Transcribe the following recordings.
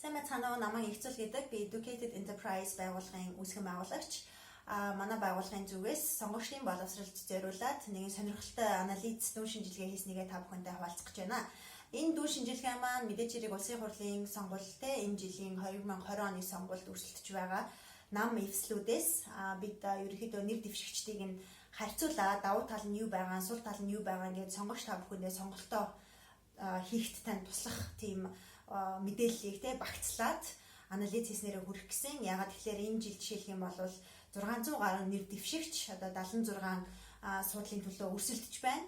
Сайн байцгаана уу, намайг Игцүүл гэдэг. Би Educated Enterprise байгууллагын үүсгэн байгуулагч. Манай байгууллагын зүгээс сонгогчдын боловсролд зориулаад нэгэн сонирхолтой анализ дүүн шинжилгээ хийснийгээ та бүхэнтэй хуваалцах гэж байна. Энэ дүүн шинжилгээ маань мэдээж хэрэг улсын хурлын сонгуультай энэ жилийн 2020 оны сонгуульд өрсөлдөж байгаа нам эвслүүдээс бид ерөнхийдөө нэр дэвшигчдийг нь харьцуулаад давуу тал нь юу байгаа, сул тал нь юу байгаа ингээд сонгогч та бүхэндээ сонголтоо хийхэд тань туслах тийм мэдээллийг багцлаад анализ хийснээр хүрэх гэсэн. Ягаад тэгэхээр энэ жил жишээлх юм бол 600 гаруй нэр дэвшигч одоо 76 суудлын төлөө өрсөлдөж байна.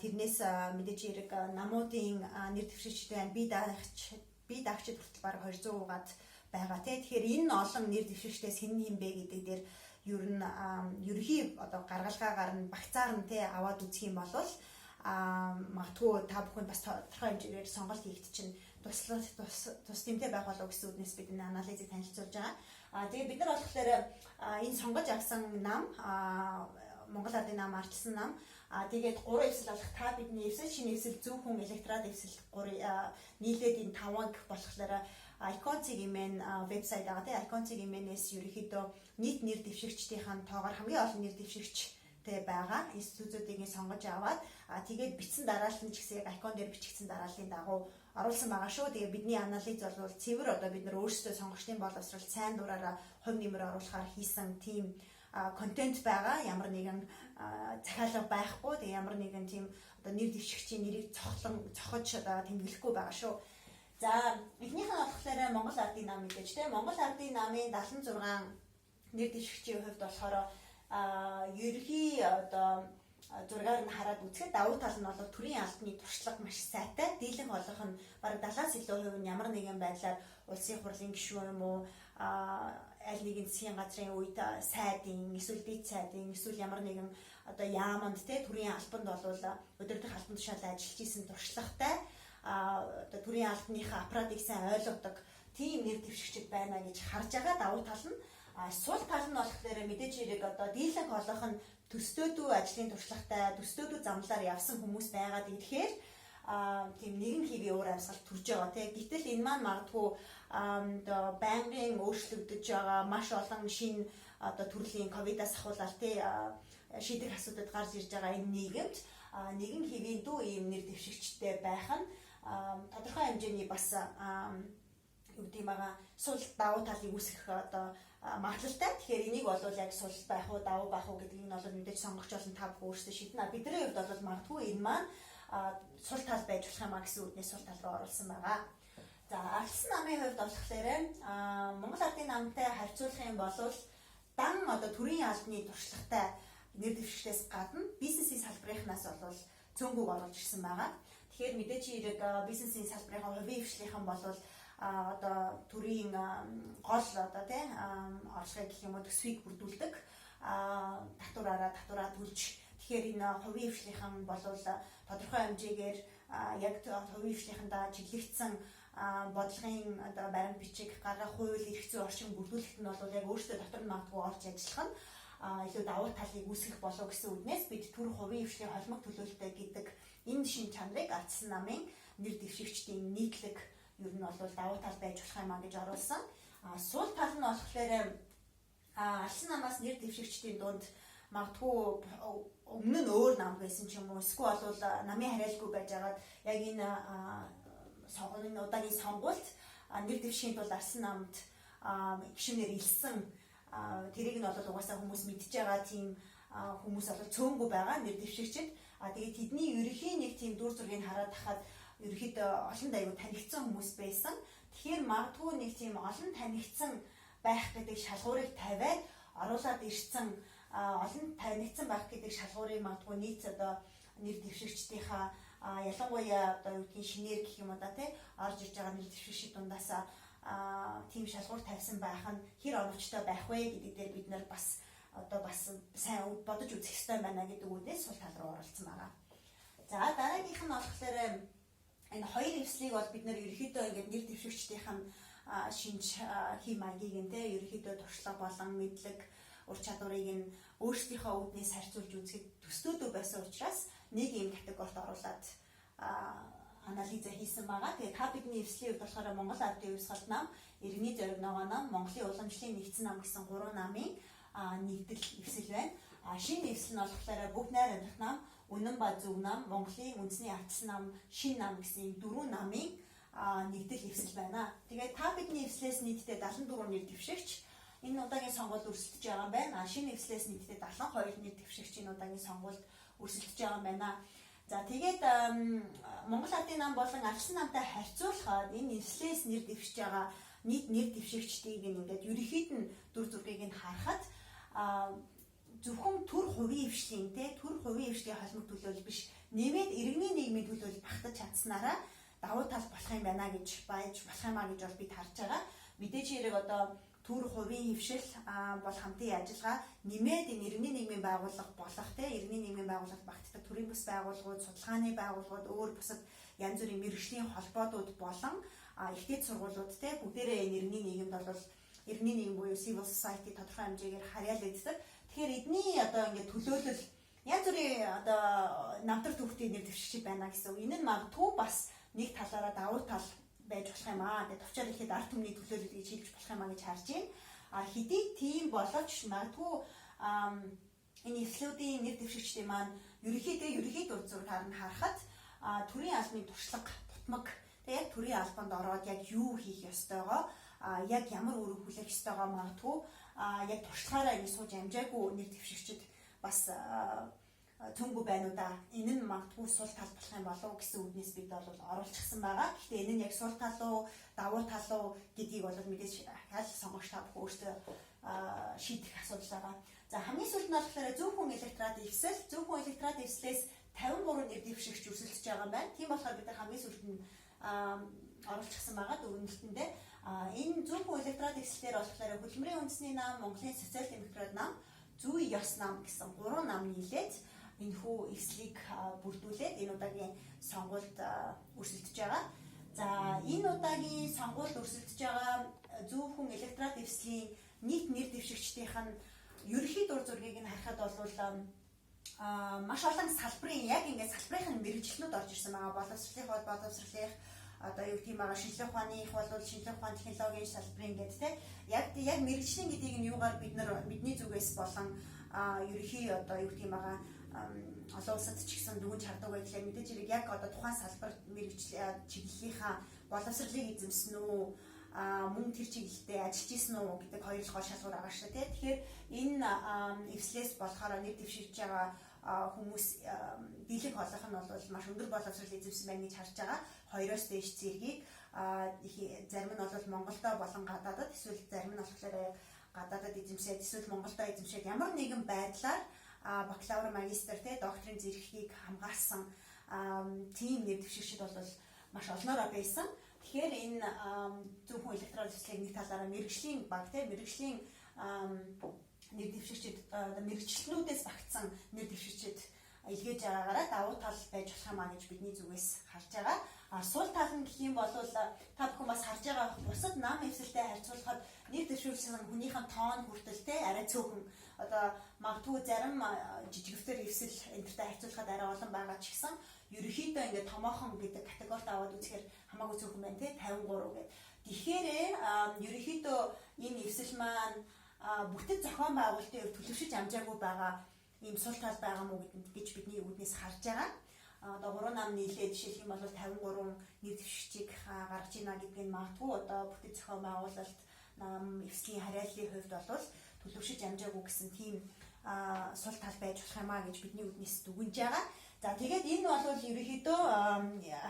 Тэрнээс мэдээж хэрэг намуудын нэр дэвшигчтэй байна. Би дагчид хүртэл бараг 200 гад байгаа тий. Тэгэхээр энэ олон нэр дэвшигчдээс хэн бэ гэдэг дээр ер нь ерхий одоо гаргалгаагаар нь багцаар нь тий аваад үзэх юм бол магадгүй та бүхэн бас тодорхой хэмжээгээр сонголт хийхэд чинь тус тэмтэй байх болов гэсэн үднээс бид энэ анализыг танилцуулж байгаа. Тэгээ бид нар болохоор энэ сонгож авсан нам Монгол Ардын нам ардчилсан нам тэгээд 3 эвсэл болох та бидний эвсэл шинэ эвсэл зөвхөн электрат эвсэл 3 нийлээд энэ 5 гэх болохоор Icon-ийн вебсайт байгаа тийм Icon-ээс ерөнхийдөө нийт нэр дэвшигчдийн тоогоор хамгийн олон нэр дэвшигчтэй байгаа институтуудыг сонгож аваад тэгээд бичсэн дараалал нь ч гэсэн яг Icon дээр бичигдсэн дарааллын дагуу оруулсан байгаа шүү. Тэгээ бидний анализ бол цэвэр одоо бид нар өөрсдөө сонгогчдын боловсрол сайн дураараа хувь нэмэр оруулахаар хийсэн тийм контент байгаа. Ямар нэгэн захиалга байхгүй. Тэгээ ямар нэгэн тийм одоо нэр дэвшигчийн нэрийг цохож одоо тэмдэглэхгүй байгаа шүү. За эхнийх нь болохоор Монгол Ардын нам мэдээж тийм Монгол Ардын намын 76 нэр дэвшигчийн хувьд болохоор ерхий одоо зургаар нь хараад үзэхэд давуу тал нь бол төрийн албаны туршлага маш сайтай. Дийлэнх олонх нь бараг 70-аас илүү хувь нь ямар нэгэн байдлаар улсын хурлын гишүүн юм уу аль нэгэн засгийн газрын үед сайдын эсвэл дэд сайдын эсвэл ямар нэгэн одоо яаманд те төрийн албанд бол өдөртөх албан тушаалд ажиллаж исэн туршлагатай одоо төрийн албаныхаа аппаратыг сайн ойлгодог тийм нэр дэвшигчд байна гэж харж байгаа давуу тал нь сул тал нь болохоор мэдээж хэрэг одоо дийлэнх олонх нь төстөөдөө ажлын туршлагатай төстөөдөө замлаар явсан хүмүүс байгаад ирэхээр тийм нэгэн хэвийн уур амьсгал төрж байгаа тийм гэтэл энэ маань магадгүй одоо байнгын өөрчлөгдөж байгаа маш олон шинэ одоо төрлийн ковидаас ахуулаад тийм шийдэх асуудал гарч ирж байгаа энэ нийгэмд нэгэн хэвийн дүү ийм нэр дэвшигчтэй байх нь тодорхой хэмжээний бас юу гэдэг юм байгаа сул давуу талыг үүсгэх одоо магадлалтай. Тэгэхээр энийг бол яг сул байх уу, давуу байх уу гэдгийг нь бол мэдээж сонгогч болон та бүхэн өөрсдөө шийднэ. Бидний хувьд бол магадгүй энэ маань сул тал байж болох юм а гэсэн үгнээс сул тал руу оруулсан байгаа. За ардчилсан намын хувьд болохоор Монгол Ардын намтай харьцуулах юм бол дан одоо төрийн албаны туршлагатай нэр дэвшигчдээс гадна бизнесийн салбарынхнаас бол цөөнгөг оруулж ирсэн байгаа. Тэгэхээр мэдээж хэрэг бизнесийн салбарын хувийн хвшлийнхэн бол одоо төрийн гол одоо тийм орлогыг гэх юм уу төсвийг бүрдүүлдэг татвараа төлж тэгэхээр энэ хувийн хвшлийнхэн бол тодорхой хэмжээгээр яг хувийн хвшлийнхэндээ чиглэгдсэн бодлогын одоо баримт бичиг гаргах хууль эрх зүйн орчин бүрдүүлэхэд нь бол яг өөрсдөө дотор нь магадгүй орж ажиллах нь илүү давуу талыг үүсгэх болов гэсэн үднээс бид түр хувийн хвшлийн холимог төлөөлөлтөй гэдэг энэ шин чанарыг ардчилсан намын нэр дэвшигчдийн нийтлэг ер нь бол давуу тал байж болох юм а гэж оруулсан. Сул тал нь болохоор ардчилсан намаас нэр дэвшигчдийн дунд магадгүй өмнө нь өөр нам байсан ч юм уу эсвэл бол намын хариалгүй байж байгаад яг энэ удаагийн сонгуульд нэр дэвшихийн тулд ардчилсан намд гишүүнээр илсэн тэрийг нь бол угаасаа хүмүүс мэдж байгаа тийм хүмүүс бол цөөнгүй байгаа нэр дэвшигчд. Тэгээд тэдний ерөнхий нэг тийм дүр зургийг хараад тахад ерөнхийдөө олон аюу танигдсан хүмүүс байсан. Тэгэхээр магадгүй нэг тийм олон танигдсан байх гэдэг шалгуурыг тавиад оруулаад ирсэн олон танигдсан байх гэдэг шалгуурыг магадгүй нийт одоо нэр дэвшигчдийнхаа ялангуяа одоо юу гэдгийг шинээр гэх юм уу да тий орж иж байгаа нэр дэвшигчид дундаас тийм шалгуур тавьсан байх нь хэр оновчтой байх вэ гэдэг дээр бид нар бас одоо бас сайн бодож үзэх ёстой байна гэдэг үгнээс сул тал руу оролцсон байгаа. За дараагийнх нь болохоор энэ хоёр эвслийг бол бид нэр ерөнхийдөө ингээд нэр дэвшигчдийн шинж хий маягийг нэ ерөнхийдөө туршлага болон мэдлэг ур чадварыг нь өөрсдийнхөө үүднээс харьцуулж үзэхэд төстөөдөө байсан учраас нэг юм категорид оруулаад анализа хийсэн байгаа. Тэгээд та бидний эвслийн хувьд болохоор Монгол Ардын Хувьсгалт нам, Иргэний зориг ногоо нам, Монголын уламжлалын нэгдсэн нам гэсэн 3 намын нэгдэл эвсэл байна. Шинэ эвсэл нь болохоор Бүх найр амьдрах нам, Үнэн ба зөв нам, Монголын үндэсний ардчилсан нам, Шинэ нам гэсэн 4 намын нэгдэл эвсэл байна. Тэгээд та бидний эвслээс нийтдээ 74 нэр дэвшигч энэ удаагийн сонгуульд өрсөлдөж байгаа юм байна. Шинэ эвслээс нийтдээ 72 нэр дэвшигч энэ удаагийн сонгуульд өрсөлдөж байгаа юм байна. За тэгээд Монгол Ардын нам болон ардчилсан намтай харьцуулахад энэ эвслээс нэр дэвшиж байгаа нийт нэр дэвшигчдийг ингээд ерөнхийд нь дүр зургийг нь харахад зөвхөн төр хувийн эвшлийн төр хувийн эвшлийн холимог төлөөлөл биш, нэмээд иргэний нийгмийн төлөөлөл багтаж чадсанараа давуу тал болох юм байна гэж байж болох юмаа гэж бол бид харж байгаа. Мэдээж хэрэг одоо төр хувийн хөвшил бол хамтын ажиллагаа нэмээд энэ иргэний нийгмийн байгууллага болох иргэний нийгмийн байгууллагад багтдаг төрийн бас байгууллагууд, судалгааны байгууллагууд, өөр бусад янз бүрийн мэргэжлийн холбоодууд болон ихтэй сургуулиуд бүгдээрээ энэ иргэний нийгэмд бол иргэний нийгэм буюу civil society тодорхой хэмжээгээр харьяал өгдөг. Тэгэхээр эдний одоо ингээд төлөөлөл янз бүрийн одоо намтар төвхтийн нэр дэвшигч байна гэсэн үг. Энэ нь магадгүй бас нэг талаараа давуу тал байж болох юм аа. Тэгээд товчоор ихэд ард түмний төлөөлөл гэж хэлж болох юм аа гэж харж байна. Хэдий тийм боловч магадгүй энэ эвслүүдийн нэр дэвшигчдийн маань ерөнхийдөө дур зургаар нь харахад төрийн албаны туршлага тутмаг яг төрийн албанд ороод яг юу хийх ёстойгоо яг ямар үүрэг хүлээх ёстойгоо магадгүй яг туршлагаараа ингэ сууж амжаагүй нэр дэвшигчд бас цөмгөө байна уу да. Энэ нь магадгүй сул тал болох юм болов уу гэсэн үднээс бид бол оруулчихсан байгаа. Гэхдээ энэ нь яг сул тал уу, давуу тал уу гэдгийг бол мэдээж аль сонгогч та бүхэн өөртөө шийдэх асуудал байгаа. За хамгийн сүүлд нь болохоор зөвхөн электорат эвслээс 53 нэр дэвшигч өрсөлдөж байгаа юм байна. Тийм болохоор бид нар хамгийн сүүлд нь оруулчихсан байгаа дүгнэлтэндээ. Энэ зөвхөн электорат эвслээр болохоор хөдөлмөрийн үндэсний нам, Монголын социал демократ нам, зүй ёс нам гэсэн 3 нам нийлээд энэхүү эвслийг бүрдүүлээд энэ удаагийн сонгуульд өрсөлдөж байгаа. За энэ удаагийн сонгуульд өрсөлдөж байгаа зөвхөн электорат эвслийн нийт нэр дэвшигчдийнх нь ерөнхий дур зургийг нь харахад бол маш олон салбарын яг ингээд салбарын мэргэжлүүд орж ирсэн байгаа. Боловсролын одоо юу гэх юм байгаа шинжилгээ ухааны их бол шинжилгээ ухааны технологийн салбарын гэдэг яг мэргэжлийн гэдгийг нь юугаар бидний зүгээс болон ерөнхий одоо юу гэх юм байгаа олон улсад ч гэсэн дүгнж хардаг байдлаа мэдээж хэрэг яг одоо тухайн салбар мэргэжлийн чиглэлийнхаа боловсролыг эзэмсэн үү мөн тэр чиглэлдээ ажиллаж исэн үү гэдэг хоёр л гол шалгуур байгаа шүү дээ. Тэгэхээр энэ эвслээс болохоор нэр дэвшигч байгаа хүмүүс дийлэнх олонх нь бол маш өндөр боловсрол эзэмсэн байна гэж харж байгаа. Хоёроос дээш зэргийг зарим нь бол Монголдо болон гадаадад эсвэл зарим нь болохоор гадаадад эзэмсээд эсвэл Монголдо эзэмшээд ямар нэгэн байдлаар бакалавр, магистр, докторийн зэрэглэлийг хамгаалсан тийм нэр дэвшигчид бол маш олноороо байсан. Тэгэхээр энэ зөвхөн электорал эвслийг нэг талаараа мэргэжлийн баг мэргэжлийн нэр дэвшигчид мэргэжлэнүүдээс багтсан нэр дэвшигчид илгээж байгаагаараа давуу тал байж болох юм а гэж бидний зүгээс харж байгаа. Сул тал нь гэх юм бол та бүхэн бас харж байгаа бусад нам эвсэлтэй харьцуулахад нэр дэвшүүлсэн хүнийхэн тоон хүртэл арай цөөхөн одоо магадгүй зарим жижигвтер эвсэл энтертэй харьцуулахад арай олон байгаа ч гэсэн ерөнхийдөө ингээд томоохон гэдэг категорид аваад үзэхээр хамаагүй цөөхөн байна 53 гэдэг. Тэгэхээр ерөнхийдөө энэ эвсэл маань бүтэц зохион байгуулалтын хувьд төлөвшөж амжаагүй байгаа ийм сул тал байгаа мó гэж бидний үүднээс харж байгаа. Одоо 3 нам нийлээд жишээлх юм бол 53 нэр дэвшигчийг гаргаж ийна гэдг нь магадгүй одоо бүтэц зохион байгуулалт нам эвслийн харьяаллын хувьд бол төлөвшөж амжаагүй гэсэн тийм сул тал байж болох юм а гэж бидний үүднээс дүгнж байгаа. За тэгээд энэ бол ерөнхийдөө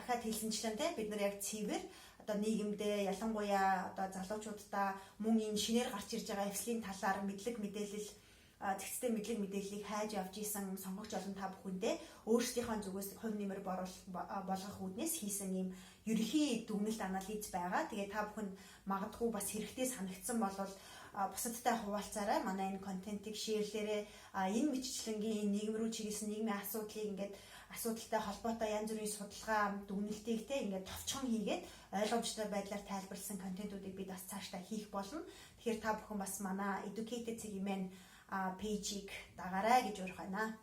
ахаад хэлсэнчлэн бид нар яг цэвэр одоо нийгэмдээ ялангуяа одоо залуучуудаа мөн энэ шинээр гарч ирж байгаа эвслийн талаар мэдлэг мэдээлэл зэгцтэй мэдлэг мэдээллийг хайж авч исэн сонгогч олон та бүхэндээ өөрсдийнхөө зүгээс хувь нэмэр болгох үүднээс хийсэн ийм ерөнхий дүгнэлт анализ байгаа. Тэгээд та бүхэнд магадгүй бас хэрэгтэй санагдсан бол бусадтай хуваалцаарай. Манай энэ контентыг шеэрлээрэй. Энэ мэтчилэнгийн нийгэм рүү чиглэсэн нийгмийн асуудлыг ингээд асуудалтай холбоотой янз бүрийн судалгаа дүгнэлтийг ингээд товчхон хийгээд ойлгомжтой байдлаар тайлбарласан контентуудыг бид бас цаашдаа хийх болно. Тэгэхээр та бүхэн бас манай Educated цэгийн пэйжийг дагаарай гэж урих байна.